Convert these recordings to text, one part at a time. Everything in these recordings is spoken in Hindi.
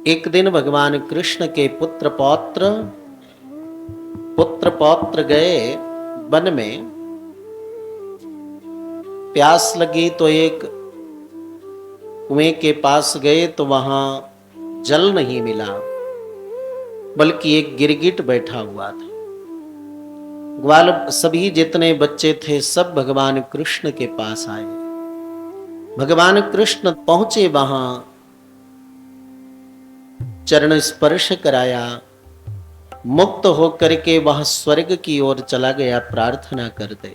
एक दिन भगवान कृष्ण के पुत्र पौत्र गए वन में। प्यास लगी तो एक कुएं के पास गए तो वहां जल नहीं मिला, बल्कि एक गिरगिट बैठा हुआ था। ग्वाल सभी जितने बच्चे थे सब भगवान कृष्ण के पास आए। भगवान कृष्ण पहुंचे, वहां चरण स्पर्श कराया, मुक्त होकर के वह स्वर्ग की ओर चला गया प्रार्थना करते।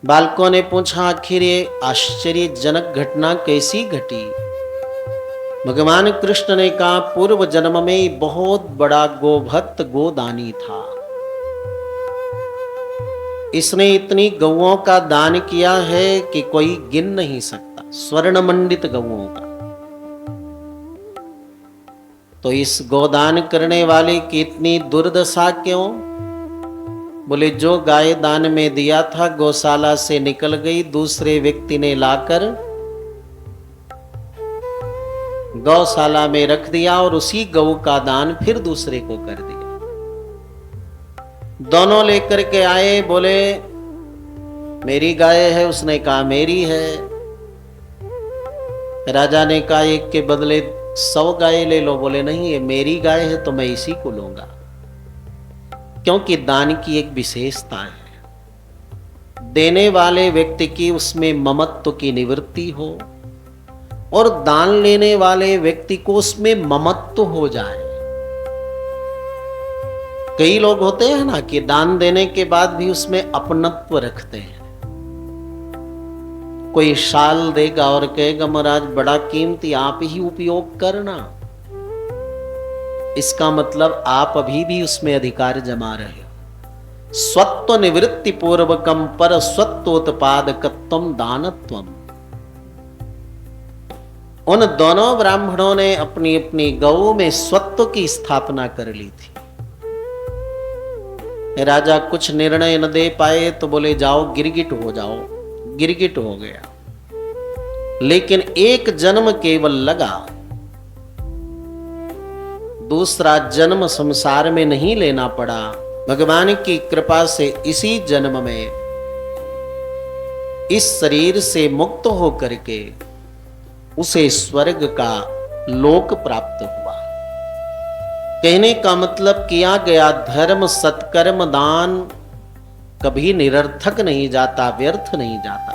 बालकों ने पूछा, आखिर ये आश्चर्यजनक घटना कैसी घटी? भगवान कृष्ण ने कहा, पूर्व जन्म में बहुत बड़ा गोभक्त गोदानी था। इसने इतनी गौओं का दान किया है कि कोई गिन नहीं सकता, स्वर्ण मंडित गौओं का। तो इस गोदान करने वाले की इतनी दुर्दशा क्यों? बोले, जो गाय दान में दिया था गौशाला से निकल गई, दूसरे व्यक्ति ने लाकर गौशाला में रख दिया और उसी गौ का दान फिर दूसरे को कर दिया। दोनों लेकर के आए, बोले मेरी गाय है, उसने कहा मेरी है। राजा ने कहा एक के बदले 100 गाय ले लो। बोले नहीं, ये मेरी गाय है तो मैं इसी को लूंगा, क्योंकि दान की एक विशेषता है, देने वाले व्यक्ति की उसमें ममत्व की निवृत्ति हो और दान लेने वाले व्यक्ति को उसमें ममत्व हो जाए। कई लोग होते हैं ना कि दान देने के बाद भी उसमें अपनत्व रखते हैं। कोई शाल देगा और कहेगा महाराज बड़ा कीमती, आप ही उपयोग करना। इसका मतलब आप अभी भी उसमें अधिकार जमा रहे हो। स्वत्व निवृत्ति पूर्वकम पर स्वत्वोत्पादकत्वम दानत्वम। उन दोनों ब्राह्मणों ने अपनी अपनी गौ में स्वत्व की स्थापना कर ली थी। राजा कुछ निर्णय न दे पाए तो बोले जाओ गिरगिट हो जाओ। गिरगिट हो गया, लेकिन एक जन्म केवल लगा, दूसरा जन्म संसार में नहीं लेना पड़ा। भगवान की कृपा से इसी जन्म में इस शरीर से मुक्त होकर के उसे स्वर्ग का लोक प्राप्त हुआ। कहने का मतलब किया गया धर्म सत्कर्म दान कभी निरर्थक नहीं जाता, व्यर्थ नहीं जाता।